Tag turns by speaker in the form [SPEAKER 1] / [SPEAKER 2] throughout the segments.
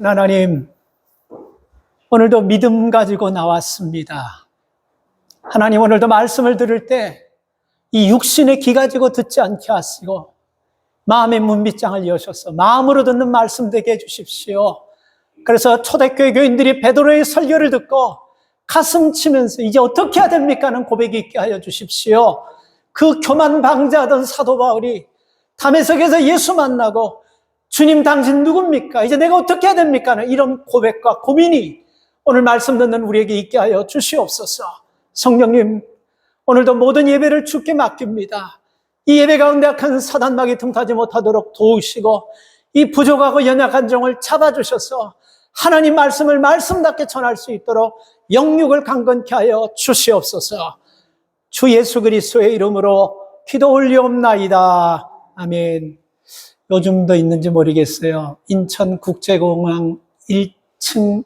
[SPEAKER 1] 하나님, 오늘도 믿음 가지고 나왔습니다. 하나님, 오늘도 말씀을 들을 때 이 육신의 귀 가지고 듣지 않게 하시고 마음의 문빗장을 여셔서 마음으로 듣는 말씀 되게 해주십시오. 그래서 초대교회 교인들이 베드로의 설교를 듣고 가슴 치면서 이제 어떻게 해야 됩니까? 하는 고백이 있게 하여 주십시오. 그 교만 방자하던 사도 바울이 다메섹에서 예수 만나고 주님 당신 누굽니까? 이제 내가 어떻게 해야 됩니까? 하는 이런 고백과 고민이 오늘 말씀 듣는 우리에게 있게 하여 주시옵소서. 성령님, 오늘도 모든 예배를 주께 맡깁니다. 이 예배 가운데 악한 사단막이 틈타지 못하도록 도우시고 이 부족하고 연약한 종을 잡아주셔서 하나님 말씀을 말씀답게 전할 수 있도록 영육을 강건케 하여 주시옵소서. 주 예수 그리스도의 이름으로 기도 올리옵나이다. 아멘. 요즘도 있는지 모르겠어요. 인천국제공항 1층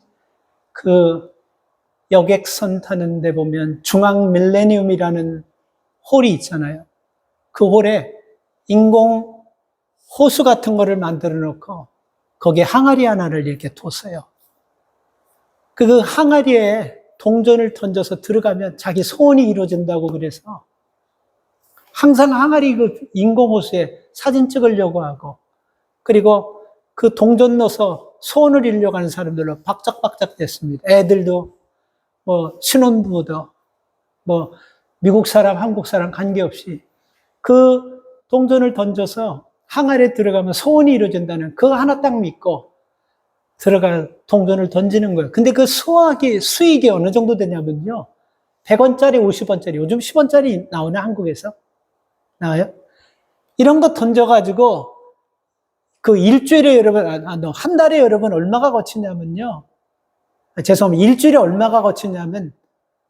[SPEAKER 1] 그 여객선 타는 데 보면 중앙 밀레니움이라는 홀이 있잖아요. 그 홀에 인공 호수 같은 거를 만들어 놓고 거기에 항아리 하나를 이렇게 뒀어요. 그 항아리에 동전을 던져서 들어가면 자기 소원이 이루어진다고 그래서 항상 항아리 그 인공호수에 사진 찍으려고 하고, 그리고 그 동전 넣어서 소원을 이루려고 하는 사람들로 박짝박짝 됐습니다. 애들도, 신혼부부도, 미국 사람, 한국 사람 관계없이 그 동전을 던져서 항아리에 들어가면 소원이 이루어진다는 그거 하나 딱 믿고 들어가 동전을 던지는 거예요. 근데 그 수익이 어느 정도 되냐면요. 100원짜리, 50원짜리, 요즘 10원짜리 나오네, 한국에서. 나와요? 이런 거 던져가지고, 그 일주일에 여러분, 한 달에 여러분 얼마가 거치냐면요. 죄송합니다. 일주일에 얼마가 거치냐면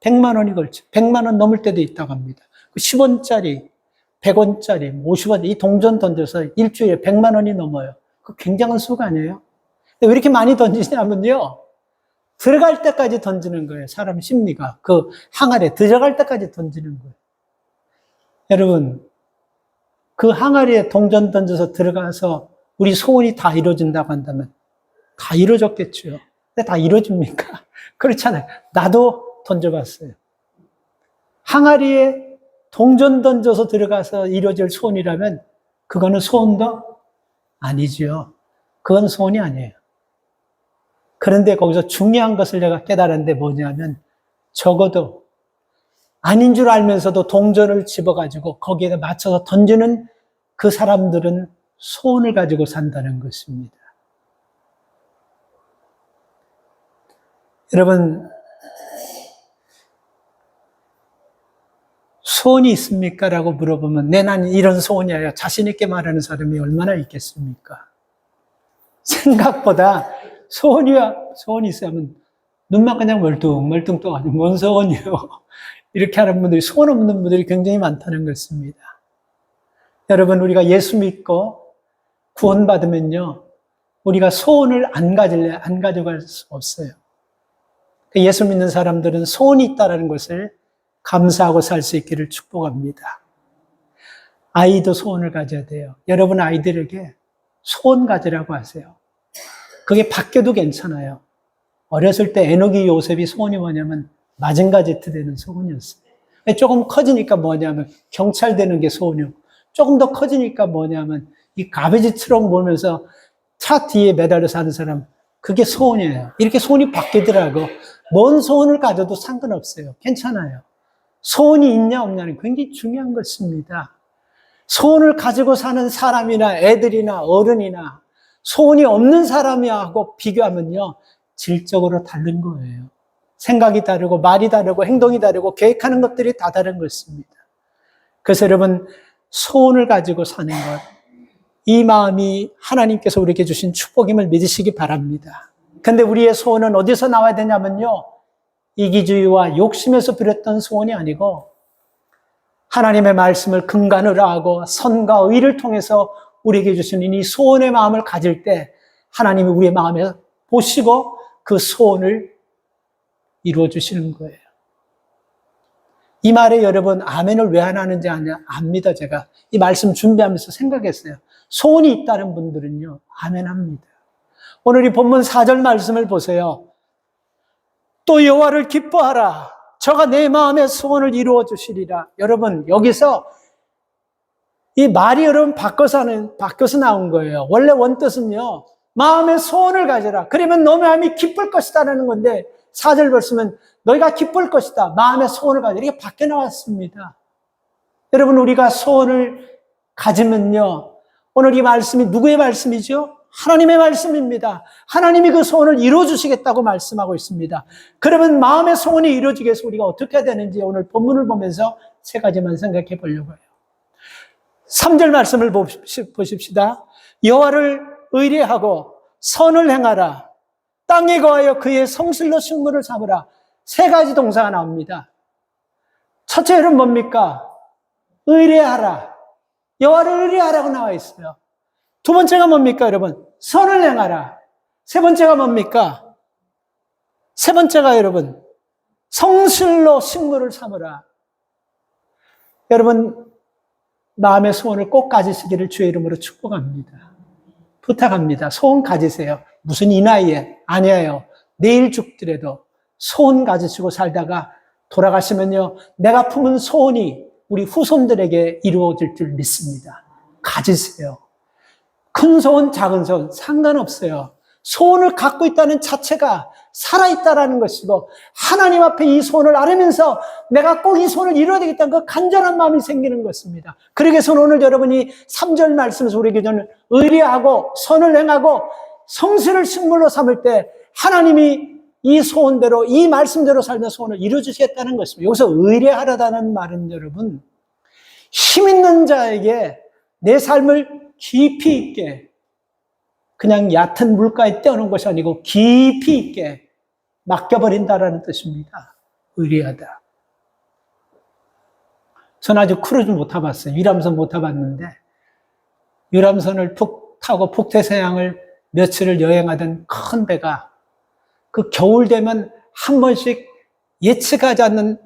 [SPEAKER 1] 100만 원이 걸쳐. 100만 원 넘을 때도 있다고 합니다. 10원짜리, 100원짜리, 50원, 이 동전 던져서 일주일에 100만 원이 넘어요. 그 굉장한 수가 아니에요? 왜 이렇게 많이 던지냐면요. 들어갈 때까지 던지는 거예요. 사람 심리가. 그 항아리에 들어갈 때까지 던지는 거예요. 여러분, 그 항아리에 동전 던져서 들어가서 우리 소원이 다 이루어진다고 한다면 다 이루어졌겠죠. 근데 다 이루어집니까? 그렇잖아요. 나도 던져봤어요. 항아리에 동전 던져서 들어가서 이루어질 소원이라면 그거는 소원도 아니지요. 그건 소원이 아니에요. 그런데 거기서 중요한 것을 내가 깨달았는데 뭐냐면 적어도 아닌 줄 알면서도 동전을 집어가지고 거기에다 맞춰서 던지는 그 사람들은 소원을 가지고 산다는 것입니다. 여러분, 소원이 있습니까? 라고 물어보면 나는 이런 소원이야. 자신 있게 말하는 사람이 얼마나 있겠습니까? 생각보다 소원이 있으면 눈만 그냥 멀뚱 떠가지고 뭔 소원이요? 이렇게 하는 분들이, 소원 없는 분들이 굉장히 많다는 것입니다. 여러분, 우리가 예수 믿고 구원받으면요, 우리가 소원을 안 가져갈 수 없어요. 예수 믿는 사람들은 소원이 있다는 것을 감사하고 살 수 있기를 축복합니다. 아이도 소원을 가져야 돼요. 여러분 아이들에게 소원 가지라고 하세요. 그게 바뀌어도 괜찮아요. 어렸을 때 에녹이 요셉이 소원이 뭐냐면 마징가제트 되는 소원이었어요. 조금 커지니까 뭐냐면 경찰 되는 게 소원이고, 조금 더 커지니까 뭐냐면 이 가베지 트럭 몰면서 차 뒤에 매달려 사는 사람, 그게 소원이에요. 이렇게 소원이 바뀌더라고. 뭔 소원을 가져도 상관없어요. 괜찮아요. 소원이 있냐 없냐는 굉장히 중요한 것입니다. 소원을 가지고 사는 사람이나 애들이나 어른이나 소원이 없는 사람하고 비교하면요, 질적으로 다른 거예요. 생각이 다르고 말이 다르고 행동이 다르고 계획하는 것들이 다 다른 것입니다. 그래서 여러분, 소원을 가지고 사는 것, 이 마음이 하나님께서 우리에게 주신 축복임을 믿으시기 바랍니다. 근데 우리의 소원은 어디서 나와야 되냐면요, 이기주의와 욕심에서 비롯된 소원이 아니고 하나님의 말씀을 근간으로 하고 선과 의를 통해서 우리에게 주시는 이 소원의 마음을 가질 때 하나님이 우리의 마음에 보시고 그 소원을 이루어 주시는 거예요. 이 말에 여러분 아멘을 왜 안 하는지 압니다. 제가 이 말씀 준비하면서 생각했어요. 소원이 있다는 분들은요, 아멘 합니다. 오늘 이 본문 4절 말씀을 보세요. 또 여호와를 기뻐하라. 저가 내 마음의 소원을 이루어 주시리라. 여러분, 여기서 이 말이 여러분 바꿔서 나온 거예요. 원래 원뜻은요, 마음의 소원을 가져라. 그러면 너 마음이 기쁠 것이다라는 건데, 4절 보시면 너희가 기쁠 것이다. 마음의 소원을 가져라. 이게 바뀌어 나왔습니다. 여러분, 우리가 소원을 가지면요, 오늘 이 말씀이 누구의 말씀이죠? 하나님의 말씀입니다. 하나님이 그 소원을 이루어주시겠다고 말씀하고 있습니다. 그러면 마음의 소원이 이루어지기 위해서 우리가 어떻게 해야 되는지 오늘 본문을 보면서 세 가지만 생각해 보려고 해요. 3절 말씀을 보십시다. 여호와를 의뢰하고 선을 행하라. 땅에 거하여 그의 성실로 식물을 삼으라. 세 가지 동사가 나옵니다. 첫째는 뭡니까? 의뢰하라. 여호와를 의뢰하라고 나와 있어요. 두 번째가 뭡니까, 여러분? 선을 행하라. 세 번째가 뭡니까? 세 번째가 여러분, 성실로 식물을 삼으라. 여러분, 마음의 소원을 꼭 가지시기를 주의 이름으로 축복합니다. 부탁합니다. 소원 가지세요. 무슨 이 나이에? 아니에요. 내일 죽더라도 소원 가지시고 살다가 돌아가시면요, 내가 품은 소원이 우리 후손들에게 이루어질 줄 믿습니다. 가지세요. 큰 소원, 작은 소원 상관없어요. 소원을 갖고 있다는 자체가 살아있다라는 것이고, 하나님 앞에 이 소원을 아뢰면서 내가 꼭 이 소원을 이루어야 되겠다는 그 간절한 마음이 생기는 것입니다. 그러기 위해서 오늘 여러분이 3절 말씀에서 우리에게 저는 의뢰하고 선을 행하고 성실을 식물로 삼을 때 하나님이 이 소원대로, 이 말씀대로 살면 소원을 이루어주시겠다는 것입니다. 여기서 의뢰하라다는 말은 여러분, 힘 있는 자에게 내 삶을 깊이 있게, 그냥 얕은 물가에 떼어놓은 것이 아니고 깊이 있게 맡겨버린다라는 뜻입니다. 의뢰하다. 저는 아직 크루즈 못 타봤어요. 유람선 못 타봤는데, 유람선을 푹 타고 북태서양을 며칠을 여행하던 큰 배가 그 겨울 되면 한 번씩 예측하지 않는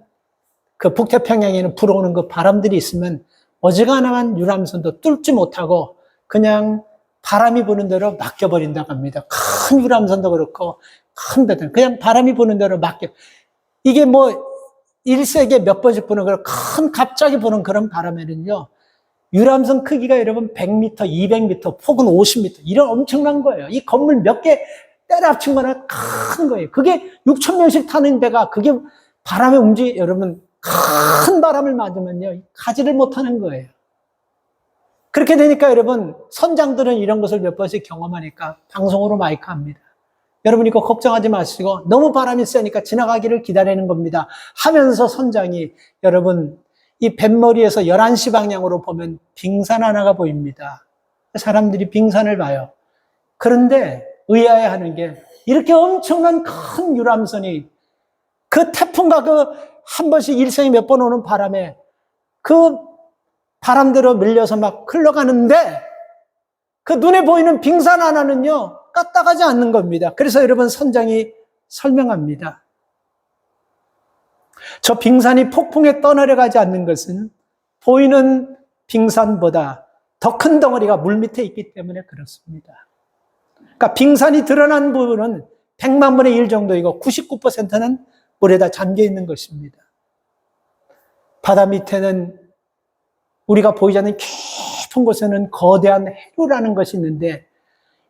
[SPEAKER 1] 그 북태평양에는 불어오는 그 바람들이 있으면 어지간한 유람선도 뚫지 못하고 그냥 바람이 부는 대로 맡겨버린다고 합니다. 큰 유람선도 그렇고 큰 배들 그냥 바람이 부는 대로 맡겨. 이게 뭐 1세기에 몇 번씩 부는 그런 큰 갑자기 부는 그런 바람에는요, 유람선 크기가 여러분 100m, 200m, 폭은 50m 이런 엄청난 거예요. 이 건물 몇 개 때려 합친 거나 큰 거예요. 그게 6천 명씩 타는 배가 그게 바람에 여러분 큰 바람을 맞으면요 가지를 못하는 거예요. 그렇게 되니까 여러분 선장들은 이런 것을 몇 번씩 경험하니까 방송으로 마이크합니다. 여러분 이거 걱정하지 마시고 너무 바람이 세니까 지나가기를 기다리는 겁니다 하면서 선장이 여러분 이 뱃머리에서 11시 방향으로 보면 빙산 하나가 보입니다. 사람들이 빙산을 봐요. 그런데 의아해하는 게 이렇게 엄청난 큰 유람선이 그 태풍과 그 한 번씩 일생에 몇 번 오는 바람에 그 바람대로 밀려서 막 흘러가는데 그 눈에 보이는 빙산 하나는요 까딱하지 않는 겁니다. 그래서 여러분 선장이 설명합니다. 저 빙산이 폭풍에 떠내려가지 않는 것은 보이는 빙산보다 더 큰 덩어리가 물 밑에 있기 때문에 그렇습니다. 그러니까 빙산이 드러난 부분은 100만 분의 1 정도이고 99%는 물에다 잠겨 있는 것입니다. 바다 밑에는 우리가 보이지 않는 깊은 곳에는 거대한 해류라는 것이 있는데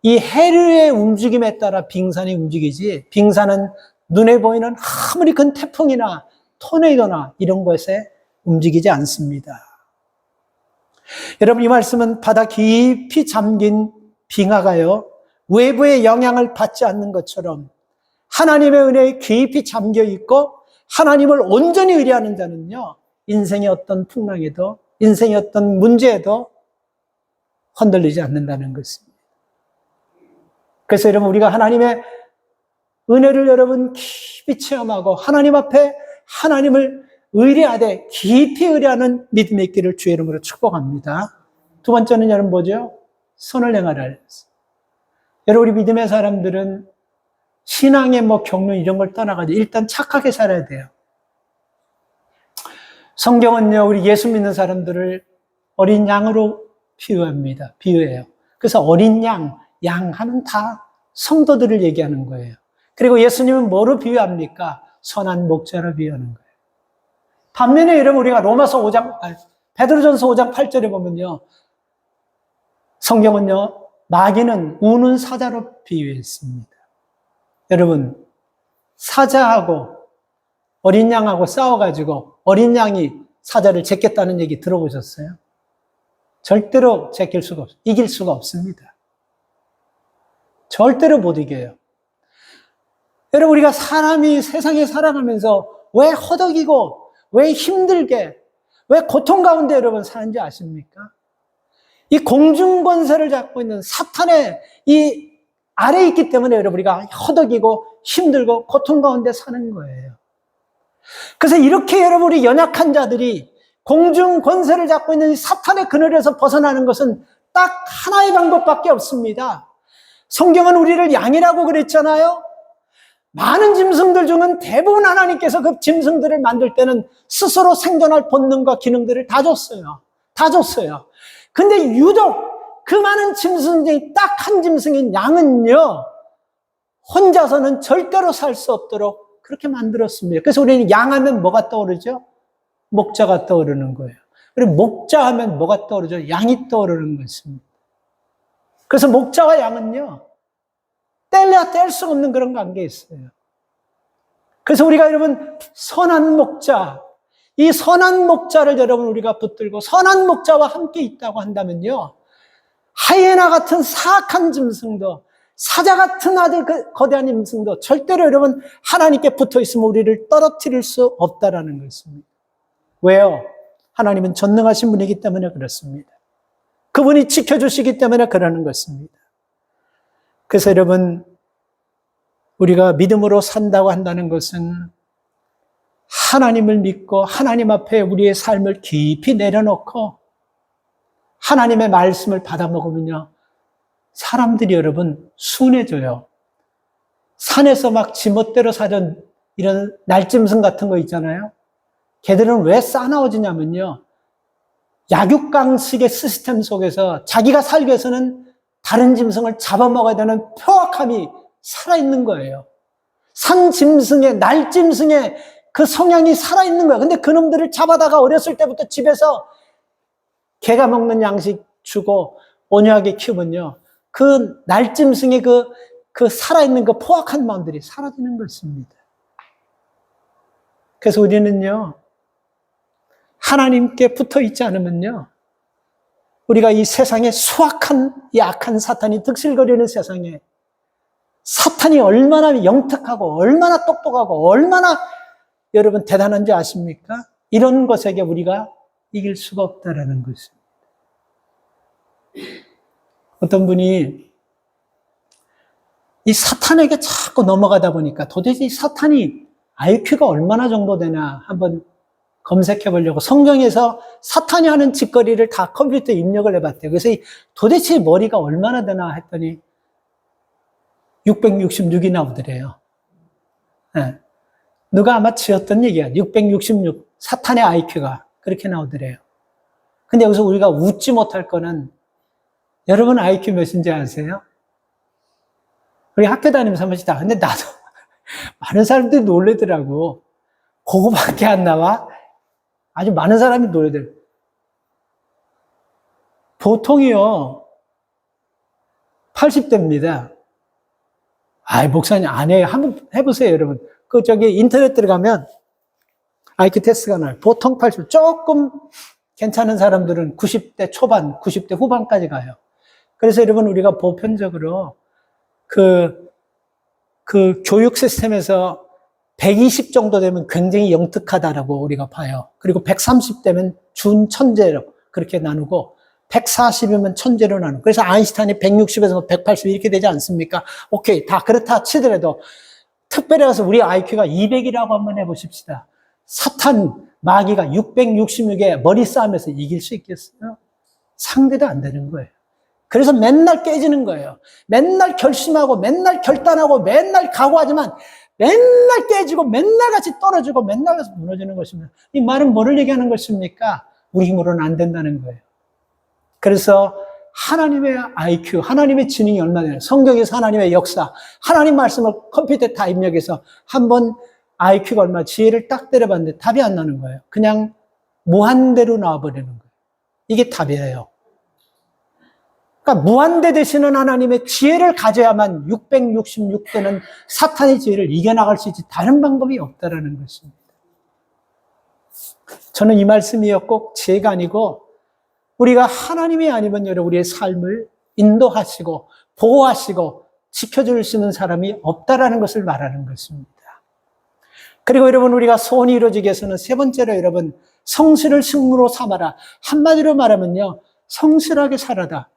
[SPEAKER 1] 이 해류의 움직임에 따라 빙산이 움직이지 빙산은 눈에 보이는 아무리 큰 태풍이나 토네이도나 이런 것에 움직이지 않습니다. 여러분 이 말씀은 바다 깊이 잠긴 빙하가요 외부의 영향을 받지 않는 것처럼 하나님의 은혜에 깊이 잠겨 있고 하나님을 온전히 의뢰하는 자는요 인생의 어떤 풍랑에도 인생의 어떤 문제에도 흔들리지 않는다는 것입니다. 그래서 여러분 우리가 하나님의 은혜를 여러분 깊이 체험하고 하나님 앞에 하나님을 의뢰하되 깊이 의뢰하는 믿음의 있기를 주의 이름으로 축복합니다. 두 번째는 여러분 뭐죠? 선을 행하라. 여러분 우리 믿음의 사람들은 신앙의 뭐 경륜 이런 걸 떠나가지고 일단 착하게 살아야 돼요. 성경은요 우리 예수 믿는 사람들을 어린 양으로 비유합니다. 비유해요. 그래서 어린 양 하면 다 성도들을 얘기하는 거예요. 그리고 예수님은 뭐로 비유합니까? 선한 목자로 비유하는 거예요. 반면에 여러분 우리가 베드로전서 5장 8절에 보면요. 성경은요. 마귀는 우는 사자로 비유했습니다. 여러분 사자하고 어린 양하고 싸워가지고 어린 양이 사자를 제꼈다는 얘기 들어보셨어요? 절대로 이길 수가 없습니다. 절대로 못 이겨요. 여러분 우리가 사람이 세상에 살아가면서 왜 허덕이고 왜 힘들게 왜 고통 가운데 여러분 사는지 아십니까? 이 공중권세를 잡고 있는 사탄의 이 아래에 있기 때문에 여러분 우리가 허덕이고 힘들고 고통 가운데 사는 거예요. 그래서 이렇게 여러분 우리 연약한 자들이 공중권세를 잡고 있는 사탄의 그늘에서 벗어나는 것은 딱 하나의 방법밖에 없습니다. 성경은 우리를 양이라고 그랬잖아요. 많은 짐승들 중은 대부분 하나님께서 그 짐승들을 만들 때는 스스로 생존할 본능과 기능들을 다 줬어요. 다 줬어요. 근데 유독 그 많은 짐승 중에 딱 한 짐승인 양은요, 혼자서는 절대로 살 수 없도록 그렇게 만들었습니다. 그래서 우리는 양하면 뭐가 떠오르죠? 목자가 떠오르는 거예요. 그리고 목자하면 뭐가 떠오르죠? 양이 떠오르는 것입니다. 그래서 목자와 양은요, 뗄래야 뗄 수 없는 그런 관계에 있어요. 그래서 우리가 여러분 선한 목자, 이 선한 목자를 여러분 우리가 붙들고 선한 목자와 함께 있다고 한다면요, 하이에나 같은 사악한 짐승도 사자 같은 아주 거대한 짐승도 절대로 여러분 하나님께 붙어 있으면 우리를 떨어뜨릴 수 없다라는 것입니다. 왜요? 하나님은 전능하신 분이기 때문에 그렇습니다. 그분이 지켜주시기 때문에 그러는 것입니다. 그래서 여러분 우리가 믿음으로 산다고 한다는 것은 하나님을 믿고 하나님 앞에 우리의 삶을 깊이 내려놓고 하나님의 말씀을 받아 먹으면요, 사람들이 여러분 순해져요. 산에서 막 지멋대로 사는 이런 날짐승 같은 거 있잖아요. 걔들은 왜 싸나워지냐면요, 약육강식의 시스템 속에서 자기가 살기 위해서는 다른 짐승을 잡아먹어야 되는 포악함이 살아있는 거예요. 산짐승의, 날짐승의 그 성향이 살아있는 거예요. 근데 그놈들을 잡아다가 어렸을 때부터 집에서 개가 먹는 양식 주고 온유하게 키우면요, 그 날짐승의 그 살아있는 그 포악한 마음들이 사라지는 것입니다. 그래서 우리는요, 하나님께 붙어 있지 않으면요, 우리가 이 세상에 수악한, 이 악한 사탄이 득실거리는 세상에 사탄이 얼마나 영특하고 얼마나 똑똑하고 얼마나 여러분 대단한지 아십니까? 이런 것에게 우리가 이길 수가 없다라는 것입니다. 어떤 분이 이 사탄에게 자꾸 넘어가다 보니까 도대체 이 사탄이 IQ가 얼마나 정도 되나 한번 검색해 보려고 성경에서 사탄이 하는 짓거리를 다 컴퓨터에 입력을 해봤대요. 그래서 도대체 머리가 얼마나 되나 했더니 666이 나오더래요. 네. 누가 아마 지었던 얘기야. 666, 사탄의 IQ가 그렇게 나오더래요. 근데 여기서 우리가 웃지 못할 거는, 여러분 IQ 몇인지 아세요? 우리 학교 다니면서 한 번씩 다. 근데 나도 많은 사람들이 놀래더라고. 그거밖에 안 나와? 아주 많은 사람이 놀래더라고. 보통이요, 80대입니다. 아이, 목사님, 안 해요. 한번 해보세요, 여러분. 인터넷 들어가면 IQ 테스트가 나요. 보통 80, 조금 괜찮은 사람들은 90대 초반, 90대 후반까지 가요. 그래서 여러분, 우리가 보편적으로 그 교육 시스템에서 120 정도 되면 굉장히 영특하다라고 우리가 봐요. 그리고 130 되면 준천재로 그렇게 나누고, 140이면 천재로 나누고, 그래서 아인슈타인이 160에서 180 이렇게 되지 않습니까? 오케이, 다 그렇다 치더라도 특별히 가서 우리 IQ가 200이라고 한번 해보십시다. 사탄, 마귀가 666에 머리 싸움에서 이길 수 있겠어요? 상대도 안 되는 거예요. 그래서 맨날 깨지는 거예요. 맨날 결심하고 맨날 결단하고 맨날 각오하지만 맨날 깨지고 맨날 같이 떨어지고 맨날 같이 무너지는 것입니다. 이 말은 뭐를 얘기하는 것입니까? 우리 힘으로는 안 된다는 거예요. 그래서 하나님의 IQ, 하나님의 지능이 얼마나 되나, 성경에서 하나님의 역사, 하나님 말씀을 컴퓨터에 다 입력해서 한번 IQ가 얼마, 지혜를 딱 때려봤는데 답이 안 나는 거예요. 그냥 무한대로 나와버리는 거예요. 이게 답이에요. 그러니까 무한대 되시는 하나님의 지혜를 가져야만 666대는 사탄의 지혜를 이겨나갈 수 있지 다른 방법이 없다라는 것입니다. 저는 이 말씀이요 꼭 제가 아니고 우리가 하나님이 아니면 여러분 우리의 삶을 인도하시고 보호하시고 지켜주시는 사람이 없다라는 것을 말하는 것입니다. 그리고 여러분 우리가 소원이 이루어지기 위해서는 세 번째로 여러분 성실을 승무로 삼아라. 한마디로 말하면요 성실하게 살아라.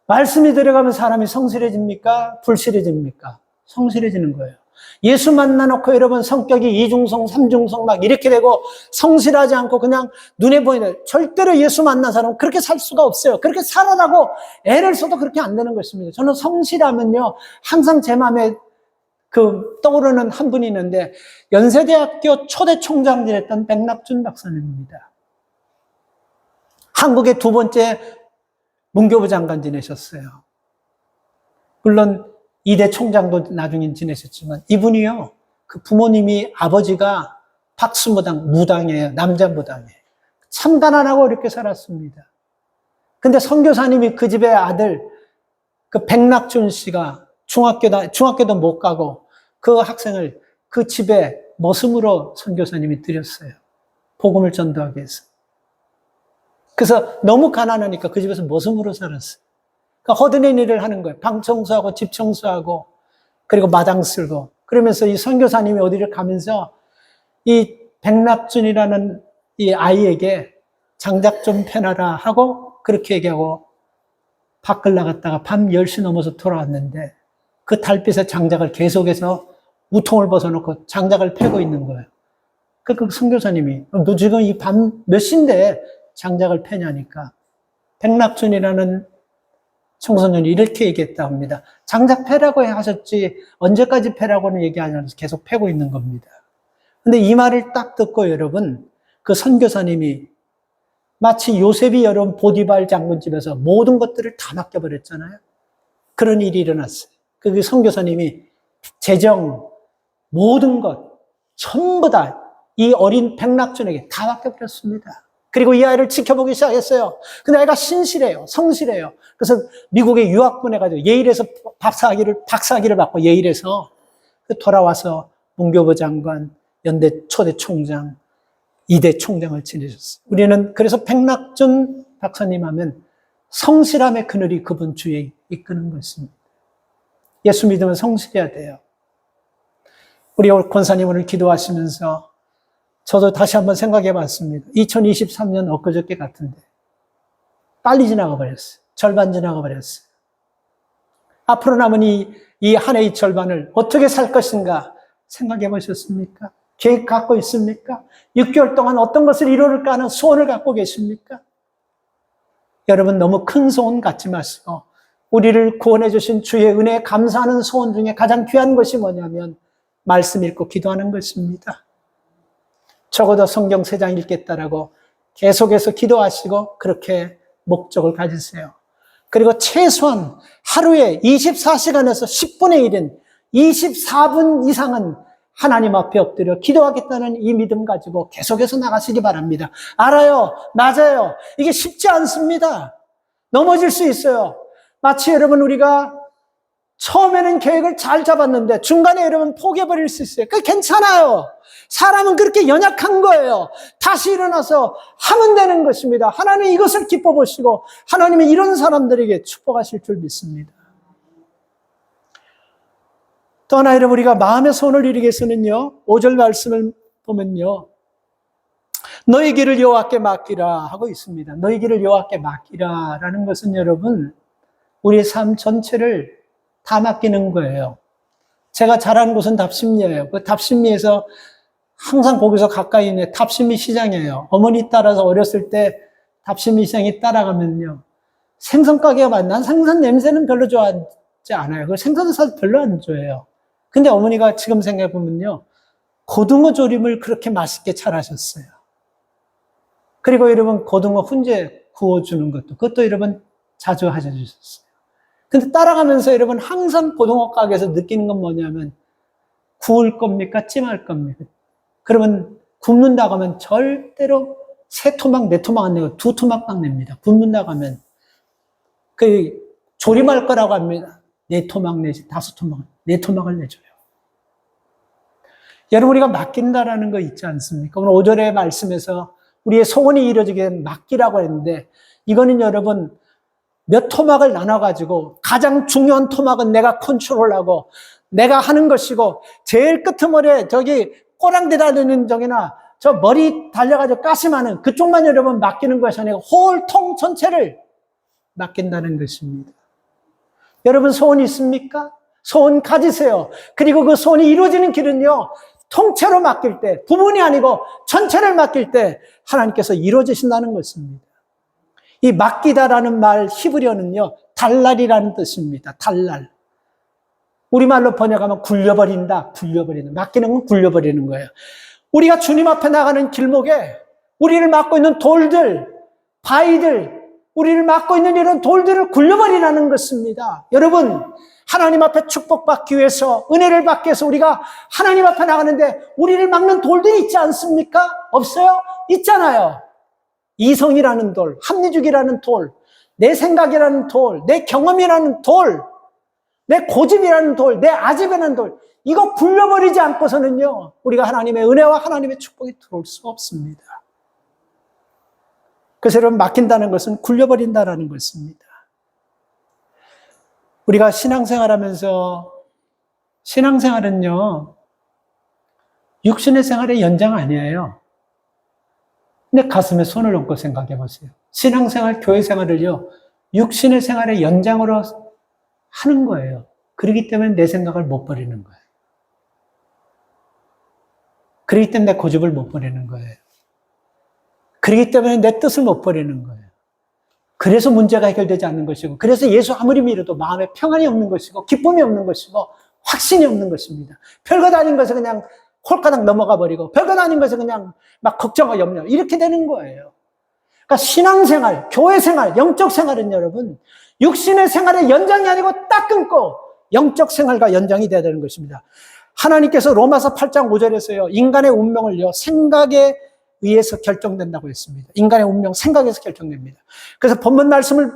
[SPEAKER 1] 말씀이 들어가면 사람이 성실해집니까? 불실해집니까? 성실해지는 거예요. 예수 만나놓고 여러분 성격이 이중성, 삼중성 막 이렇게 되고 성실하지 않고 그냥 눈에 보이는 절대로 예수 만난 사람은 그렇게 살 수가 없어요. 그렇게 살아라고 애를 써도 그렇게 안 되는 것입니다. 저는 성실하면요 항상 제 마음에 떠오르는 한 분이 있는데 연세대학교 초대 총장 지냈던 백낙준 박사님입니다. 한국의 두 번째 문교부 장관 지내셨어요. 물론 2대 총장도 나중에 지내셨지만 이분이요. 그 부모님이 아버지가 무당이에요. 남자 무당이에요. 참 가난하고 어렵게 살았습니다. 근데 선교사님이 그 집의 아들 그 백낙준 씨가 중학교도 못 가고 그 학생을 그 집에 머슴으로 선교사님이 들였어요. 복음을 전도하기 위해서. 그래서 너무 가난하니까 그 집에서 머슴으로 살았어요. 그러니까 허드렛 일을 하는 거예요. 방 청소하고 집 청소하고 그리고 마당 쓸고 그러면서 이 선교사님이 어디를 가면서 이 백낙준이라는 이 아이에게 장작 좀 펴놔라 하고 그렇게 얘기하고 밖을 나갔다가 밤 10시 넘어서 돌아왔는데 그 달빛에 장작을 계속해서 우통을 벗어놓고 장작을 패고 있는 거예요. 그 선교사님이 너 지금 이 밤 몇 시인데 장작을 패냐니까 백낙준이라는 청소년이 이렇게 얘기했다 합니다. 장작 패라고 하셨지 언제까지 패라고는 얘기 안 하면서 계속 패고 있는 겁니다. 근데 이 말을 딱 듣고 여러분 그 선교사님이 마치 요셉이 여러분 보디발 장군 집에서 모든 것들을 다 맡겨버렸잖아요. 그런 일이 일어났어요. 그 선교사님이 재정 모든 것 전부 다 이 어린 백낙준에게 다 맡겨버렸습니다. 그리고 이 아이를 지켜보기 시작했어요. 근데 아이가 신실해요. 성실해요. 그래서 미국에 유학 보내가지고 예일에서 박사학위를 받고 예일에서 돌아와서 문교부 장관, 연대 초대 총장, 2대 총장을 지내셨어요. 우리는 그래서 백낙준 박사님 하면 성실함의 그늘이 그분 주위에 이끄는 것입니다. 예수 믿으면 성실해야 돼요. 우리 권사님 오늘 기도하시면서 저도 다시 한번 생각해 봤습니다. 2023년 엊그저께 같은데 빨리 지나가 버렸어요. 절반 지나가 버렸어요. 앞으로 남은 이 한 해의 절반을 어떻게 살 것인가 생각해 보셨습니까? 계획 갖고 있습니까? 6개월 동안 어떤 것을 이룰까 하는 소원을 갖고 계십니까? 여러분 너무 큰 소원 갖지 마시고 우리를 구원해 주신 주의 은혜에 감사하는 소원 중에 가장 귀한 것이 뭐냐면 말씀 읽고 기도하는 것입니다. 적어도 성경 3장 읽겠다라고 계속해서 기도하시고 그렇게 목적을 가지세요. 그리고 최소한 하루에 24시간에서 10분의 1은 24분 이상은 하나님 앞에 엎드려 기도하겠다는 이 믿음 가지고 계속해서 나가시기 바랍니다. 알아요. 맞아요. 이게 쉽지 않습니다. 넘어질 수 있어요. 마치 여러분 우리가 처음에는 계획을 잘 잡았는데 중간에 여러분 포기해버릴 수 있어요. 그게 괜찮아요. 사람은 그렇게 연약한 거예요. 다시 일어나서 하면 되는 것입니다. 하나님 이것을 기뻐 보시고 하나님이 이런 사람들에게 축복하실 줄 믿습니다. 또 하나 여러분 우리가 마음의 소원을 이루기 위해서는요. 5절 말씀을 보면요. 너희 길을 여호와께 맡기라 하고 있습니다. 너희 길을 여호와께 맡기라라는 것은 여러분 우리의 삶 전체를 다 맡기는 거예요. 제가 자란 곳은 답심리예요. 그 답심리에서 항상 거기서 가까이 있는 답심리 시장이에요. 어머니 따라서 어렸을 때 답심리 시장에 따라가면요. 생선 가게가 많아요. 난 생선 냄새는 별로 좋아하지 않아요. 그 생선은 사실 별로 안 좋아해요. 근데 어머니가 지금 생각해보면요. 고등어 조림을 그렇게 맛있게 잘하셨어요. 그리고 여러분 고등어 훈제 구워주는 것도 그것도 여러분 자주 하셔주셨어요. 근데 따라가면서 여러분 항상 고등어 가게에서 느끼는 건 뭐냐면 구울 겁니까? 찜할 겁니까? 그러면 굽는다고 하면 절대로 3토막, 4토막 안 내고 2토막만 냅니다. 굽는다고 하면. 조림할 거라고 합니다. 4토막 내지 5토막, 4토막을 내줘요. 여러분, 우리가 맡긴다라는 거 있지 않습니까? 오늘 5절의 말씀에서 우리의 소원이 이루어지게 맡기라고 했는데, 이거는 여러분, 몇 토막을 나눠가지고, 가장 중요한 토막은 내가 컨트롤하고, 내가 하는 것이고, 제일 끄트머리에 저기 꼬랑대 달리는 적이나, 저 머리 달려가지고 가슴하는 그쪽만 여러분 맡기는 것이 아니고, 홀 통 전체를 맡긴다는 것입니다. 여러분, 소원 있습니까? 소원 가지세요. 그리고 그 소원이 이루어지는 길은요, 통째로 맡길 때, 부분이 아니고 전체를 맡길 때 하나님께서 이루어지신다는 것입니다. 이 맡기다라는 말 히브리어는요, 달랄이라는 뜻입니다. 달랄. 우리말로 번역하면 굴려버린다, 굴려버리는. 맡기는 건 굴려버리는 거예요. 우리가 주님 앞에 나가는 길목에 우리를 맡고 있는 돌들, 바위들, 우리를 맡고 있는 이런 돌들을 굴려버리라는 것입니다. 여러분, 하나님 앞에 축복받기 위해서, 은혜를 받기 위해서 우리가 하나님 앞에 나가는데 우리를 막는 돌들이 있지 않습니까? 없어요? 있잖아요. 이성이라는 돌, 합리주의라는 돌, 내 생각이라는 돌, 내 경험이라는 돌, 내 고집이라는 돌, 내 아집이라는 돌, 이거 굴려버리지 않고서는요, 우리가 하나님의 은혜와 하나님의 축복이 들어올 수가 없습니다. 그래서 여러분, 맡긴다는 것은 굴려버린다라는 것입니다. 우리가 신앙생활하면서, 신앙생활은요, 육신의 생활의 연장 아니에요. 근데 가슴에 손을 얹고 생각해 보세요. 신앙생활, 교회생활을요, 육신의 생활의 연장으로 하는 거예요. 그렇기 때문에 내 생각을 못 버리는 거예요. 그렇기 때문에 내 고집을 못 버리는 거예요. 그렇기 때문에 내 뜻을 못 버리는 거예요. 그래서 문제가 해결되지 않는 것이고, 그래서 예수 아무리 믿어도 마음에 평안이 없는 것이고, 기쁨이 없는 것이고, 확신이 없는 것입니다. 별것 아닌 것을 그냥 홀가닥 넘어가 버리고, 별것 아닌 것을 그냥 막 걱정과 염려, 이렇게 되는 거예요. 그러니까 신앙생활, 교회생활, 영적 생활은 여러분, 육신의 생활의 연장이 아니고 딱 끊고 영적 생활과 연장이 되어야 되는 것입니다. 하나님께서 로마서 8장 5절에서요, 인간의 운명을요, 생각에 의해서 결정된다고 했습니다. 인간의 운명, 생각에서 결정됩니다. 그래서 본문 말씀을,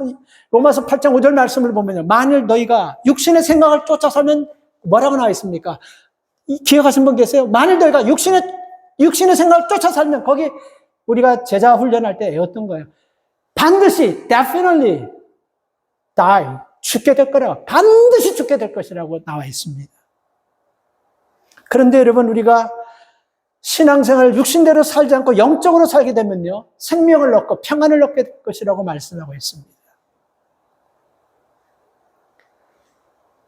[SPEAKER 1] 로마서 8장 5절 말씀을 보면요, 만일 너희가 육신의 생각을 쫓아 살면 뭐라고 나와 있습니까? 기억하신 분 계세요? 만일 너희가 육신의 생각을 쫓아 살면, 거기 우리가 제자 훈련할 때 어떤 거예요? 반드시, definitely die, 죽게 될 거라, 반드시 죽게 될 것이라고 나와 있습니다. 그런데 여러분, 우리가 신앙생활 육신대로 살지 않고 영적으로 살게 되면요, 생명을 얻고 평안을 얻게 될 것이라고 말씀하고 있습니다.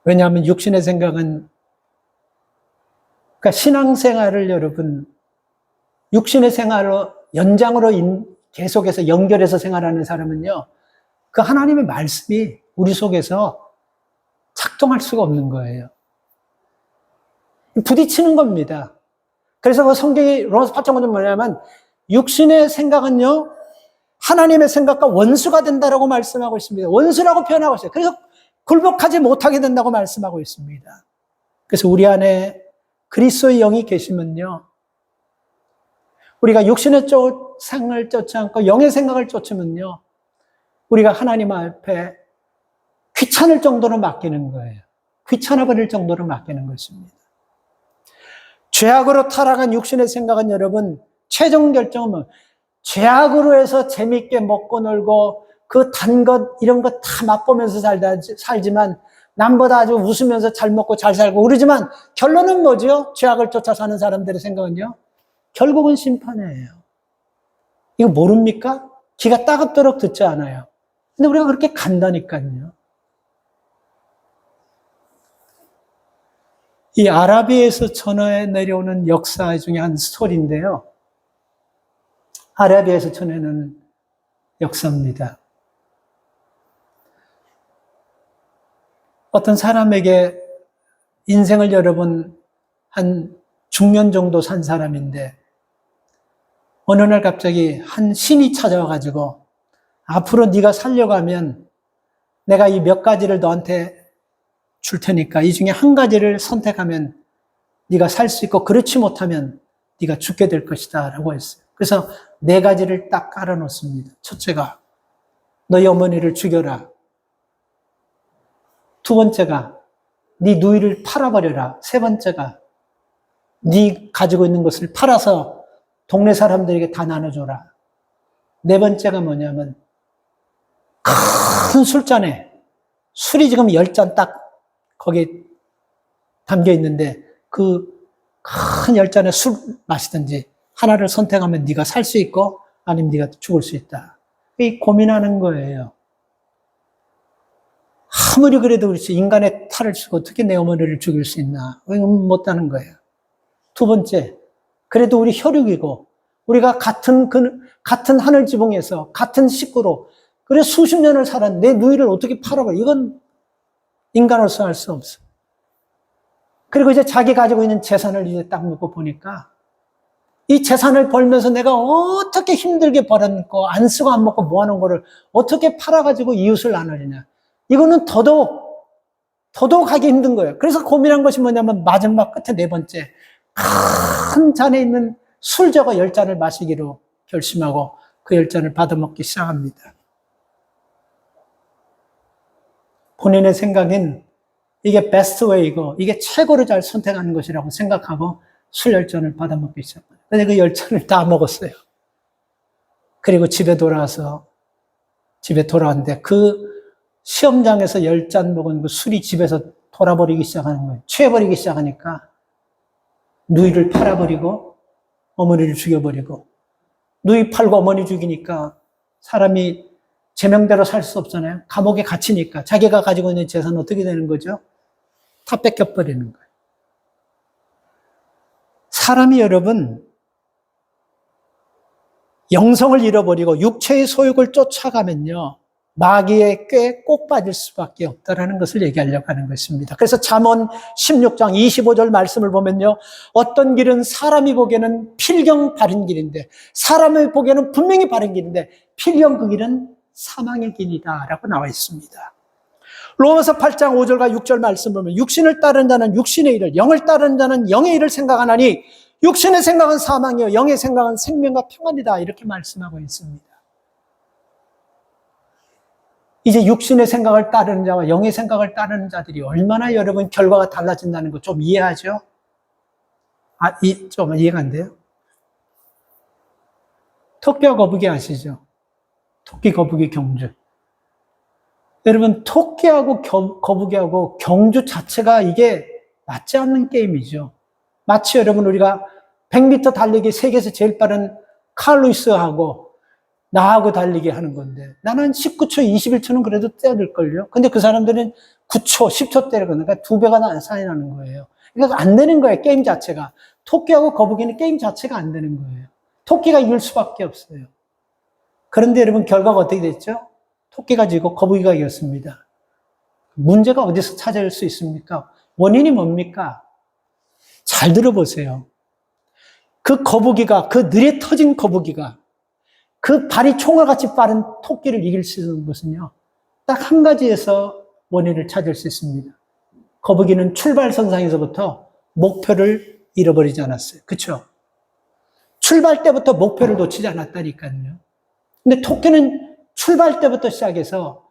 [SPEAKER 1] 왜냐하면 육신의 생각은, 그러니까 신앙생활을 여러분, 육신의 생활로 연장으로 계속해서 연결해서 생활하는 사람은요, 그 하나님의 말씀이 우리 속에서 작동할 수가 없는 거예요. 부딪히는 겁니다. 그래서 그 성경이 로마서 8장은 뭐냐면, 육신의 생각은요, 하나님의 생각과 원수가 된다라고 말씀하고 있습니다. 원수라고 표현하고 있어요. 그래서 굴복하지 못하게 된다고 말씀하고 있습니다. 그래서 우리 안에 그리스도의 영이 계시면요, 우리가 육신의 생을 쫓지 않고 영의 생각을 쫓으면요, 우리가 하나님 앞에 귀찮을 정도로 맡기는 거예요. 귀찮아버릴 정도로 맡기는 것입니다. 죄악으로 타락한 육신의 생각은 여러분, 최종 결정은 뭐, 죄악으로 해서 재밌게 먹고 놀고 그 단 것 이런 거 다 맛보면서 살지만, 남보다 아주 웃으면서 잘 먹고 잘 살고 그러지만, 결론은 뭐죠? 죄악을 쫓아 사는 사람들의 생각은요, 결국은 심판이에요. 이거 모릅니까? 귀가 따갑도록 듣지 않아요. 근데 우리가 그렇게 간다니까요. 이 아라비아에서 전해 내려오는 역사 중에 한 스토리인데요. 아라비아에서 전해는 역사입니다. 어떤 사람에게 인생을 여러분 한 중년 정도 산 사람인데, 어느 날 갑자기 한 신이 찾아와가지고, 앞으로 네가 살려가면 내가 이 몇 가지를 너한테 줄 테니까 이 중에 한 가지를 선택하면 네가 살 수 있고 그렇지 못하면 네가 죽게 될 것이다 라고 했어요. 그래서 네 가지를 딱 깔아놓습니다. 첫째가 너희 어머니를 죽여라. 두 번째가 네 누이를 팔아버려라. 세 번째가 네 가지고 있는 것을 팔아서 동네 사람들에게 다 나눠줘라. 네 번째가 뭐냐면 큰 술잔에 술이 지금 10잔 딱 거기에 담겨 있는데 그 큰 10잔에 술 마시든지 하나를 선택하면 네가 살 수 있고 아니면 네가 죽을 수 있다. 이 고민하는 거예요. 아무리 그래도 그렇지 인간의 탈을 치고 어떻게 내 어머니를 죽일 수 있나? 못하는 거예요. 두 번째, 그래도 우리 혈육이고 우리가 같은 하늘 지붕에서 같은 식구로 그래 수십 년을 살았는데 내 누이를 어떻게 팔아버려? 이건 인간으로서 할 수 없어. 그리고 이제 자기 가지고 있는 재산을 이제 딱 놓고 보니까 이 재산을 벌면서 내가 어떻게 힘들게 벌었고 안 쓰고 안 먹고 모아놓은 거를 어떻게 팔아가지고 이웃을 나누느냐. 이거는 더더욱 하기 힘든 거예요. 그래서 고민한 것이 뭐냐면 마지막 끝에 네 번째 큰 잔에 있는 술 저거 10잔을 마시기로 결심하고 그 10잔을 받아먹기 시작합니다. 본인의 생각엔 이게 베스트 웨이고 이게 최고로 잘 선택하는 것이라고 생각하고 술 10잔을 받아먹기 시작합니다. 근데 그 10잔을 다 먹었어요. 그리고 집에 돌아왔는데 그 시험장에서 10잔 먹은 그 술이 집에서 돌아버리기 시작하는 거예요. 취해버리기 시작하니까 누이를 팔아버리고 어머니를 죽여버리고 누이 팔고 어머니 죽이니까 사람이 제명대로 살 수 없잖아요. 감옥에 갇히니까 자기가 가지고 있는 재산은 어떻게 되는 거죠? 다 뺏겨버리는 거예요. 사람이 여러분 영성을 잃어버리고 육체의 소욕을 쫓아가면요. 마귀의 꾀에 꼭 빠질 수밖에 없다라는 것을 얘기하려고 하는 것입니다. 그래서 잠언 16장 25절 말씀을 보면요. 어떤 길은 사람이 보기에는 필경 바른 길인데 사람이 보기에는 분명히 바른 길인데 필경 그 길은 사망의 길이다 라고 나와 있습니다. 로마서 8장 5절과 6절 말씀 보면 육신을 따르는 자는 육신의 일을 영을 따르는 자는 영의 일을 생각하나니 육신의 생각은 사망이요 영의 생각은 생명과 평안이다 이렇게 말씀하고 있습니다. 이제 육신의 생각을 따르는 자와 영의 생각을 따르는 자들이 얼마나 여러분 결과가 달라진다는 거 좀 이해하죠? 좀 이해가 안 돼요? 토끼와 거북이 아시죠? 토끼, 거북이, 경주. 여러분, 토끼하고 거북이하고 경주 자체가 이게 맞지 않는 게임이죠. 마치 여러분, 우리가 100m 달리기 세계에서 제일 빠른 칼 루이스하고 나하고 달리기 하는 건데 나는 19초, 21초는 그래도 뛰어들걸요. 근데 그 사람들은 9초, 10초 때리거든요. 그러니까 2배가 차이 나는 거예요. 그러니까 안 되는 거예요, 게임 자체가. 토끼하고 거북이는 게임 자체가 안 되는 거예요. 토끼가 이길 수밖에 없어요. 그런데 여러분 결과가 어떻게 됐죠? 토끼가 지고 거북이가 이겼습니다. 문제가 어디서 찾아올 수 있습니까? 원인이 뭡니까? 잘 들어보세요. 그 거북이가, 그 느려 터진 거북이가 그 발이 총알같이 빠른 토끼를 이길 수 있는 것은요. 딱 한 가지에서 원인을 찾을 수 있습니다. 거북이는 출발선상에서부터 목표를 잃어버리지 않았어요. 그렇죠? 출발 때부터 목표를 놓치지 않았다니까요. 근데 토끼는 출발 때부터 시작해서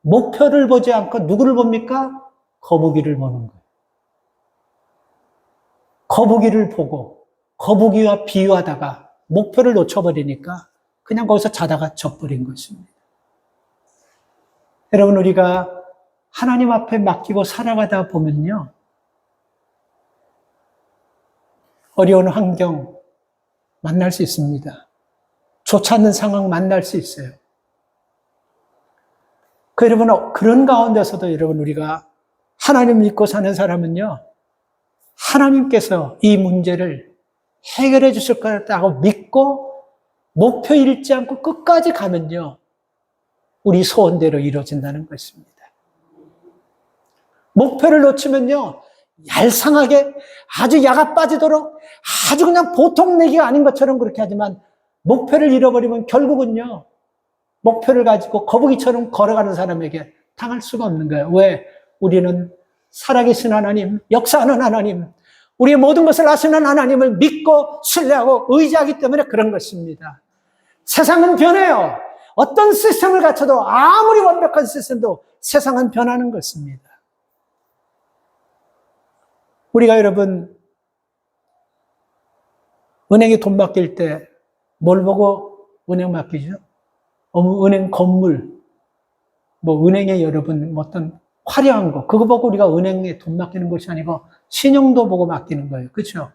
[SPEAKER 1] 목표를 보지 않고 누구를 봅니까? 거북이를 보는 거예요. 거북이를 보고 거북이와 비유하다가 목표를 놓쳐버리니까 그냥 거기서 자다가 져버린 것입니다. 여러분 우리가 하나님 앞에 맡기고 살아가다 보면요. 어려운 환경 만날 수 있습니다. 좋지 않는 상황 만날 수 있어요. 여러분 그런 가운데서도 여러분 우리가 하나님 믿고 사는 사람은요. 하나님께서 이 문제를 해결해 주실 거라고 믿고 목표 잃지 않고 끝까지 가면요. 우리 소원대로 이루어진다는 것입니다. 목표를 놓치면요. 얄쌍하게 아주 야가 빠지도록 아주 그냥 보통 내기가 아닌 것처럼 그렇게 하지만 목표를 잃어버리면 결국은요. 목표를 가지고 거북이처럼 걸어가는 사람에게 당할 수가 없는 거예요. 왜? 우리는 살아계신 하나님, 역사하는 하나님, 우리의 모든 것을 아시는 하나님을 믿고 신뢰하고 의지하기 때문에 그런 것입니다. 세상은 변해요. 어떤 시스템을 갖춰도 아무리 완벽한 시스템도 세상은 변하는 것입니다. 우리가 여러분 은행에 돈 맡길 때 뭘 보고 은행 맡기죠? 은행 건물, 뭐 은행에 여러분 어떤 화려한 거, 그거 보고 우리가 은행에 돈 맡기는 것이 아니고 신용도 보고 맡기는 거예요. 그렇죠?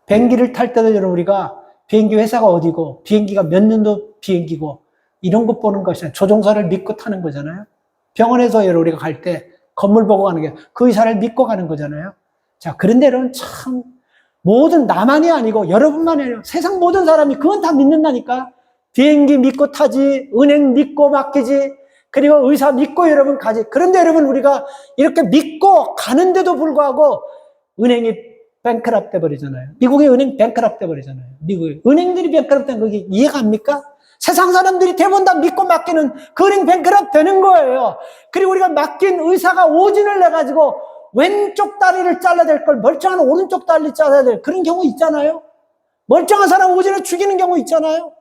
[SPEAKER 1] 비행기를 탈 때도 여러분 우리가 비행기 회사가 어디고 비행기가 몇 년도 비행기고 이런 것 보는 것이 아니라 조종사를 믿고 타는 거잖아요. 병원에서 여러분 우리가 갈 때 건물 보고 가는 게 그 의사를 믿고 가는 거잖아요. 자, 그런데 여러분 참 모든 나만이 아니고 여러분만이 아니고 세상 모든 사람이 그건 다 믿는다니까. 비행기 믿고 타지, 은행 믿고 맡기지, 그리고 의사 믿고 여러분 가지. 그런데 여러분 우리가 이렇게 믿고 가는데도 불구하고 은행이 뱅크럽트 돼버리잖아요. 미국의 은행 뱅크럽트 돼버리잖아요. 미국의 은행들이 뱅크럽트 된 거기 이해가 갑니까? 세상 사람들이 대부분 다 믿고 맡기는 그 은행 뱅크럽트 되는 거예요. 그리고 우리가 맡긴 의사가 오진을 내가지고 왼쪽 다리를 잘라야 될 걸 멀쩡한 오른쪽 다리를 잘라야 될 그런 경우 있잖아요. 멀쩡한 사람 오진을 죽이는 경우 있잖아요.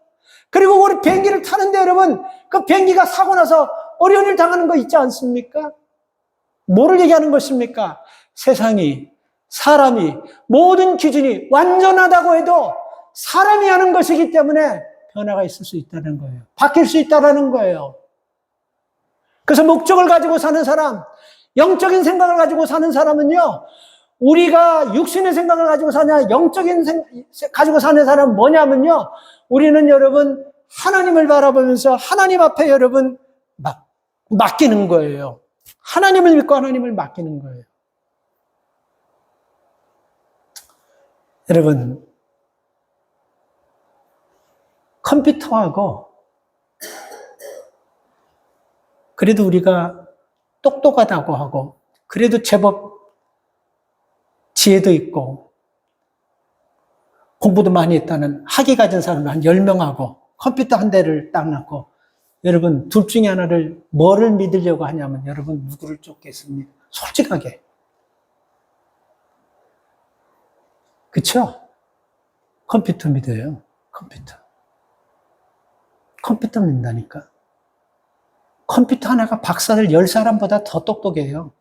[SPEAKER 1] 그리고 우리 비행기를 타는데 여러분 그 비행기가 사고 나서 어려운 일 당하는 거 있지 않습니까? 뭐를 얘기하는 것입니까? 세상이, 사람이, 모든 기준이 완전하다고 해도 사람이 하는 것이기 때문에 변화가 있을 수 있다는 거예요. 바뀔 수 있다는 거예요. 그래서 목적을 가지고 사는 사람, 영적인 생각을 가지고 사는 사람은요, 우리가 육신의 생각을 가지고 사냐, 영적인 생각 가지고 사는 사람은 뭐냐면요, 우리는 여러분 하나님을 바라보면서 하나님 앞에 여러분 맡기는 거예요. 하나님을 믿고 하나님을 맡기는 거예요. 여러분, 컴퓨터하고 그래도 우리가 똑똑하다고 하고 그래도 제법 지혜도 있고 공부도 많이 했다는 학위 가진 사람을 한 10명하고 컴퓨터 한 대를 딱 놨고 여러분 둘 중에 하나를 뭐를 믿으려고 하냐면 여러분 누구를 쫓겠습니까? 솔직하게. 그쵸? 컴퓨터 믿어요. 컴퓨터 믿는다니까. 컴퓨터 하나가 박사들 10사람보다 더 똑똑해요.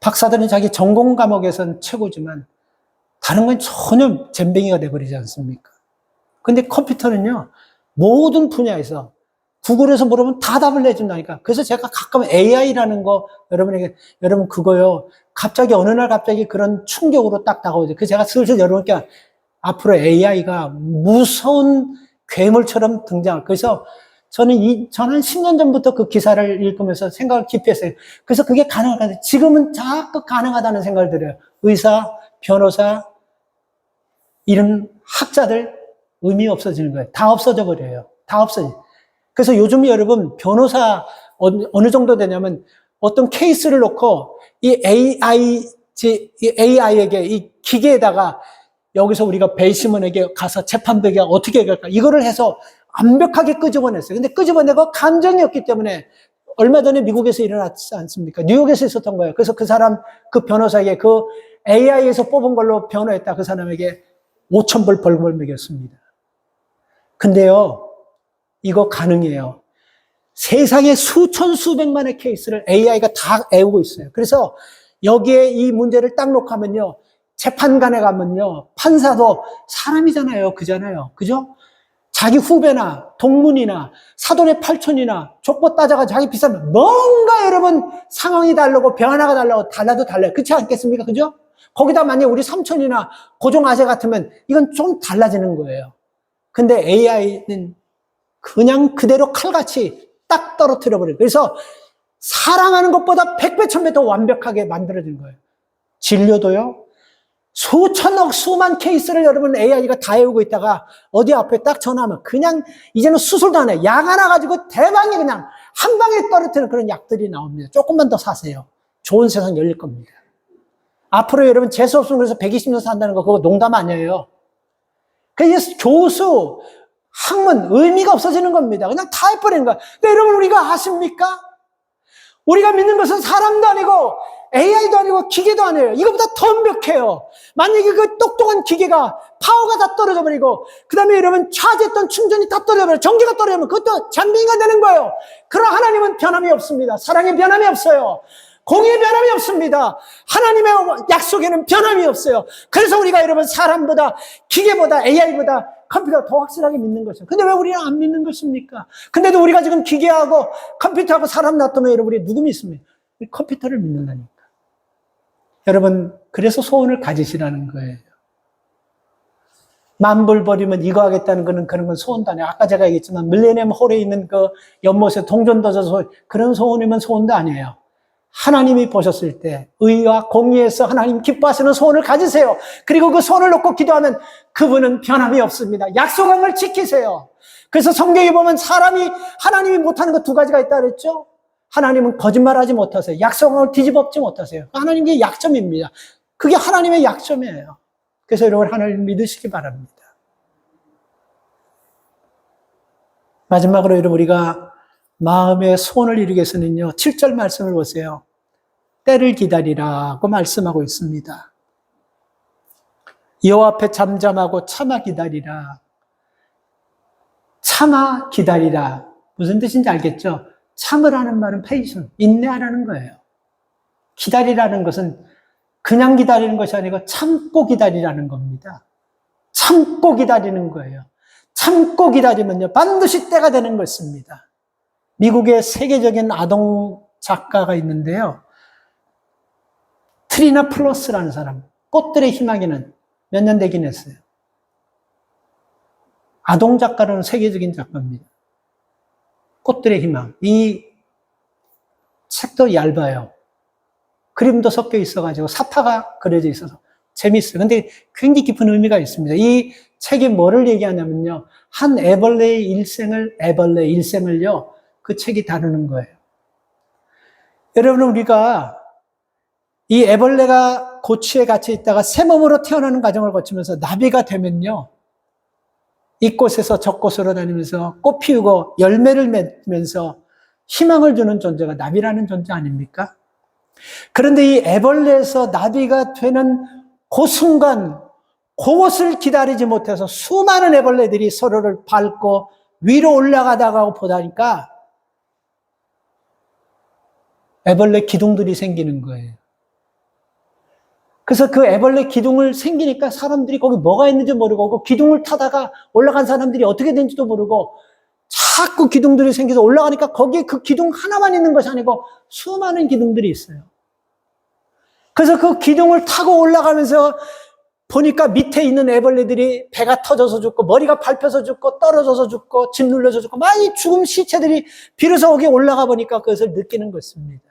[SPEAKER 1] 박사들은 자기 전공 과목에서는 최고지만 다른 건 전혀 젬병이가 돼버리지 않습니까? 근데 컴퓨터는요, 모든 분야에서 구글에서 물어보면 다 답을 내준다니까. 그래서 제가 가끔 AI라는 거 여러분에게, 여러분 그거요, 갑자기 어느 날 갑자기 그런 충격으로 딱 다가오죠. 그래서 제가 슬슬 여러분께 앞으로 AI가 무서운 괴물처럼 등장할. 그래서 저는 한 10년 전부터 그 기사를 읽으면서 생각을 깊이 했어요. 그래서 그게 가능하다. 지금은 자꾸 가능하다는 생각을 들어요. 의사, 변호사, 이런 학자들 의미 없어지는 거예요. 다 없어져 버려요. 다 없어져. 그래서 요즘 여러분 변호사 어느 정도 되냐면 어떤 케이스를 놓고 이 AI에게 이 기계에다가 여기서 우리가 배심원에게 가서 재판부에게 어떻게 해결할까? 이거를 해서 완벽하게 끄집어냈어요. 근데 끄집어내고 감정이 없기 때문에 얼마 전에 미국에서 일어났지 않습니까? 뉴욕에서 있었던 거예요. 그래서 그 사람, 그 변호사에게 그 AI에서 뽑은 걸로 변호했다. 그 사람에게 5,000불 벌금을 매겼습니다. 근데요, 이거 가능해요. 세상에 수천, 수백만의 케이스를 AI가 다 애우고 있어요. 그래서 여기에 이 문제를 딱 놓고 하면요, 재판관에 가면요, 판사도 사람이잖아요. 그잖아요. 그죠? 자기 후배나 동문이나 사돈의 팔촌이나 족보 따자가 자기 비싸면 뭔가 여러분 상황이 다르고 변화가 달라도 달라요. 그렇지 않겠습니까? 그죠? 거기다 만약 우리 삼촌이나 고종 아재 같으면 이건 좀 달라지는 거예요. 근데 AI는 그냥 그대로 칼같이 딱 떨어뜨려 버려요. 그래서 사람하는 것보다 100배, 1000배 더 완벽하게 만들어진 거예요. 진료도요. 수천억, 수만 케이스를 여러분 AI가 다 외우고 있다가 어디 앞에 딱 전화하면 그냥 이제는 수술도 안 해. 약 하나 가지고 대방에 그냥 한 방에 떨어뜨리는 그런 약들이 나옵니다. 조금만 더 사세요. 좋은 세상 열릴 겁니다. 앞으로 여러분 재수 없으면 그래서 120년 산다는 거 그거 농담 아니에요. 그래서 교수, 학문, 의미가 없어지는 겁니다. 그냥 다 해버리는 거야. 근데 여러분 우리가 아십니까? 우리가 믿는 것은 사람도 아니고 AI도 아니고 기계도 아니에요. 이거보다 더 완벽해요. 만약에 그 똑똑한 기계가 파워가 다 떨어져 버리고 그 다음에 여러분 차지했던 충전이 다 떨어져 버려 전기가 떨어지면 그것도 잔빙이 되는 거예요. 그러나 하나님은 변함이 없습니다. 사랑에 변함이 없어요. 공의에 변함이 없습니다. 하나님의 약속에는 변함이 없어요. 그래서 우리가 여러분 사람보다 기계보다 AI보다 컴퓨터 더 확실하게 믿는 것이죠. 근데 왜 우리는 안 믿는 것입니까? 근데도 우리가 지금 기계하고 컴퓨터하고 사람 놔두면 여러분 우리 누구 믿습니까? 컴퓨터를 믿는다니까. 여러분 그래서 소원을 가지시라는 거예요. 만불 버리면 이거 하겠다는 거는 그런 건 소원도 아니에요. 아까 제가 얘기했지만 밀레니엄 홀에 있는 그 연못에 동전 던져서 그런 소원이면 소원도 아니에요. 하나님이 보셨을 때 의와 공의에서 하나님 기뻐하시는 소원을 가지세요. 그리고 그 소원을 놓고 기도하면 그분은 변함이 없습니다. 약속한 걸 지키세요. 그래서 성경에 보면 사람이 하나님이 못하는 거 두 가지가 있다 그랬죠. 하나님은 거짓말하지 못하세요. 약속한 걸 뒤집어엎지 못하세요. 하나님의 약점입니다. 그게 하나님의 약점이에요. 그래서 여러분 하나님 믿으시기 바랍니다. 마지막으로 여러분 우리가 마음의 소원을 이루기 위해서는요. 7절 말씀을 보세요. 때를 기다리라고 말씀하고 있습니다. 여호와 앞에 잠잠하고 참아 기다리라. 참아 기다리라. 무슨 뜻인지 알겠죠? 참으라는 말은 페이션, 인내하라는 거예요. 기다리라는 것은 그냥 기다리는 것이 아니고 참고 기다리라는 겁니다. 참고 기다리는 거예요. 참고 기다리면요. 반드시 때가 되는 것입니다. 미국의 세계적인 아동 작가가 있는데요. 트리나 플러스라는 사람, 꽃들의 희망에는 몇 년 되긴 했어요. 아동 작가로는 세계적인 작가입니다. 꽃들의 희망. 이 책도 얇아요. 그림도 섞여 있어가지고 사파가 그려져 있어서 재밌어요. 근데 굉장히 깊은 의미가 있습니다. 이 책이 뭐를 얘기하냐면요. 한 애벌레의 일생을요. 그 책이 다루는 거예요. 여러분 우리가 이 애벌레가 고추에 갇혀 있다가 새 몸으로 태어나는 과정을 거치면서 나비가 되면요. 이곳에서 저곳으로 다니면서 꽃 피우고 열매를 맺으면서 희망을 주는 존재가 나비라는 존재 아닙니까? 그런데 이 애벌레에서 나비가 되는 그 순간 그것을 기다리지 못해서 수많은 애벌레들이 서로를 밟고 위로 올라가다가 보다니까 애벌레 기둥들이 생기는 거예요. 그래서 그 애벌레 기둥을 생기니까 사람들이 거기 뭐가 있는지 모르고 그 기둥을 타다가 올라간 사람들이 어떻게 된지도 모르고 자꾸 기둥들이 생겨서 올라가니까 거기에 그 기둥 하나만 있는 것이 아니고 수많은 기둥들이 있어요. 그래서 그 기둥을 타고 올라가면서 보니까 밑에 있는 애벌레들이 배가 터져서 죽고 머리가 밟혀서 죽고 떨어져서 죽고 짓눌려서 죽고 많이 죽은 시체들이 비로소 거기에 올라가 보니까 그것을 느끼는 것입니다.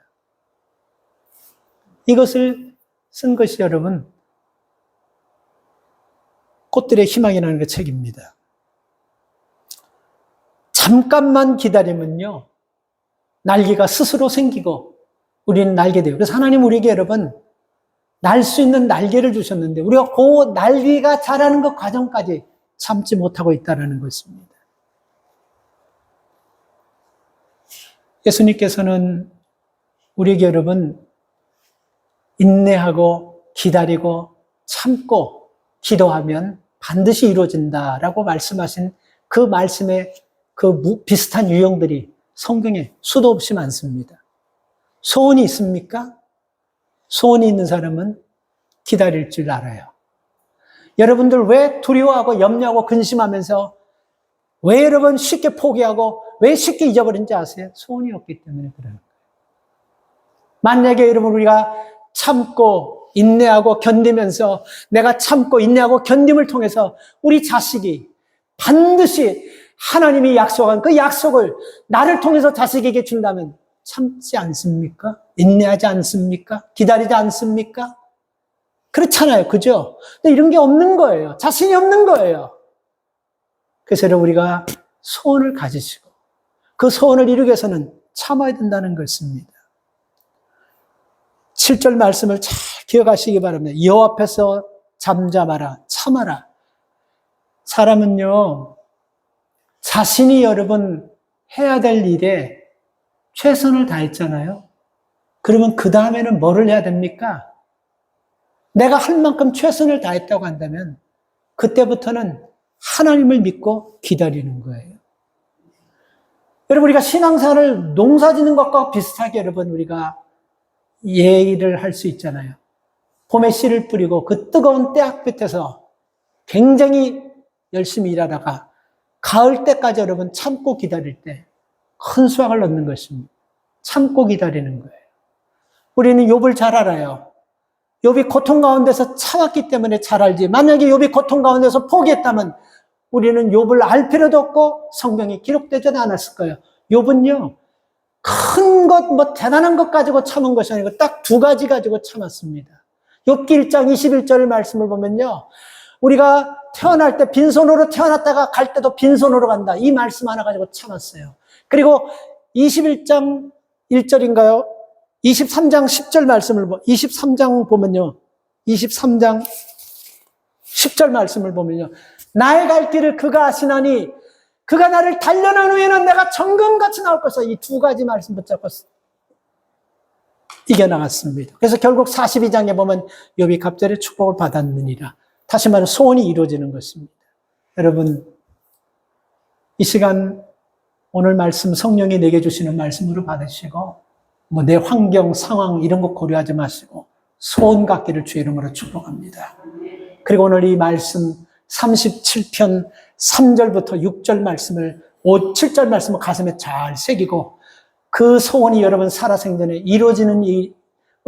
[SPEAKER 1] 이것을 쓴 것이 여러분 꽃들의 희망이라는 그 책입니다. 잠깐만 기다리면요 날개가 스스로 생기고 우리는 날게 돼요. 그래서 하나님 우리에게 여러분 날 수 있는 날개를 주셨는데 우리가 그 날개가 자라는 그 과정까지 참지 못하고 있다는 것입니다. 예수님께서는 우리에게 여러분 인내하고 기다리고 참고 기도하면 반드시 이루어진다라고 말씀하신 그 말씀의 그 비슷한 유형들이 성경에 수도 없이 많습니다. 소원이 있습니까? 소원이 있는 사람은 기다릴 줄 알아요. 여러분들 왜 두려워하고 염려하고 근심하면서 왜 여러분 쉽게 포기하고 왜 쉽게 잊어버린지 아세요? 소원이 없기 때문에 그래요. 만약에 여러분 우리가 참고 인내하고 견디면서 내가 참고 인내하고 견딤을 통해서 우리 자식이 반드시 하나님이 약속한 그 약속을 나를 통해서 자식에게 준다면 참지 않습니까? 인내하지 않습니까? 기다리지 않습니까? 그렇잖아요. 그죠? 근데 이런 게 없는 거예요. 자신이 없는 거예요. 그래서 여러분 우리가 소원을 가지시고 그 소원을 이루기 위해서는 참아야 된다는 것입니다. 7절 말씀을 잘 기억하시기 바랍니다. 여호와 앞에서 잠잠하라, 참아라. 사람은요, 자신이 여러분 해야 될 일에 최선을 다했잖아요. 그러면 그 다음에는 뭐를 해야 됩니까? 내가 할 만큼 최선을 다했다고 한다면 그때부터는 하나님을 믿고 기다리는 거예요. 여러분, 우리가 신앙생활을 농사 짓는 것과 비슷하게 여러분, 우리가 예의를 할 수 있잖아요. 봄에 씨를 뿌리고 그 뜨거운 때학볕에서 굉장히 열심히 일하다가 가을 때까지 여러분 참고 기다릴 때 큰 수확을 얻는 것입니다. 참고 기다리는 거예요. 우리는 욥을 잘 알아요. 욥이 고통 가운데서 참았기 때문에 잘 알지. 만약에 욥이 고통 가운데서 포기했다면 우리는 욥을 알 필요도 없고 성경이 기록되지도 않았을 거예요. 욥은요, 큰 것, 대단한 것 가지고 참은 것이 아니고 딱 두 가지 가지고 참았습니다. 욥기 1장 21절 말씀을 보면요, 우리가 태어날 때 빈손으로 태어났다가 갈 때도 빈손으로 간다. 이 말씀 하나 가지고 참았어요. 그리고 21장 1절인가요? 23장 10절 말씀을 23장 보면요. 23장 10절 말씀을 보면요. 나의 갈 길을 그가 아시나니 그가 나를 단련한 후에는 내가 정금같이 나올 것이다. 이 두 가지 말씀 붙잡고 이겨나갔습니다. 그래서 결국 42장에 보면 욥이 갑절의 축복을 받았느니라. 다시 말해 소원이 이루어지는 것입니다. 여러분, 이 시간 오늘 말씀 성령이 내게 주시는 말씀으로 받으시고 내 환경, 상황 이런 거 고려하지 마시고 소원 갖기를 주의 이름으로 축복합니다. 그리고 오늘 이 말씀 37편 3절부터 6절 말씀을 7절 말씀을 가슴에 잘 새기고 그 소원이 여러분 살아생전에 이루어지는 이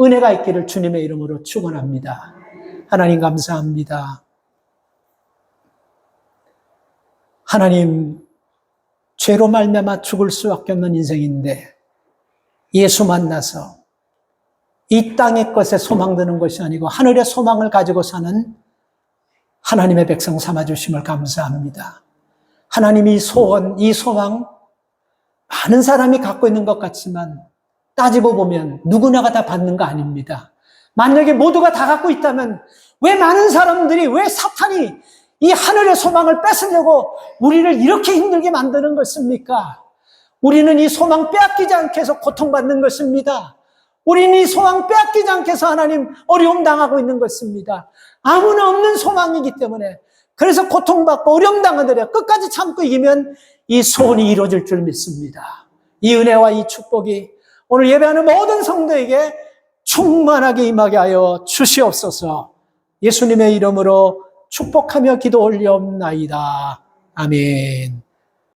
[SPEAKER 1] 은혜가 있기를 주님의 이름으로 축원합니다. 하나님 감사합니다. 하나님, 죄로 말미암아 죽을 수밖에 없는 인생인데 예수 만나서 이 땅의 것에 소망드는 것이 아니고 하늘의 소망을 가지고 사는 하나님의 백성 삼아주심을 감사합니다. 하나님이 이 소원, 이 소망 많은 사람이 갖고 있는 것 같지만 따지고 보면 누구나가 다 받는 거 아닙니다. 만약에 모두가 다 갖고 있다면 왜 많은 사람들이, 왜 사탄이 이 하늘의 소망을 뺏으려고 우리를 이렇게 힘들게 만드는 것입니까? 우리는 이 소망 빼앗기지 않게 해서 고통받는 것입니다. 우리는 이 소망 빼앗기지 않게 해서 하나님 어려움 당하고 있는 것입니다. 아무나 없는 소망이기 때문에 그래서 고통받고 어려움 당하더라도 끝까지 참고 이기면 이 소원이 이루어질 줄 믿습니다. 이 은혜와 이 축복이 오늘 예배하는 모든 성도에게 충만하게 임하게 하여 주시옵소서. 예수님의 이름으로 축복하며 기도 올리옵나이다. 아멘.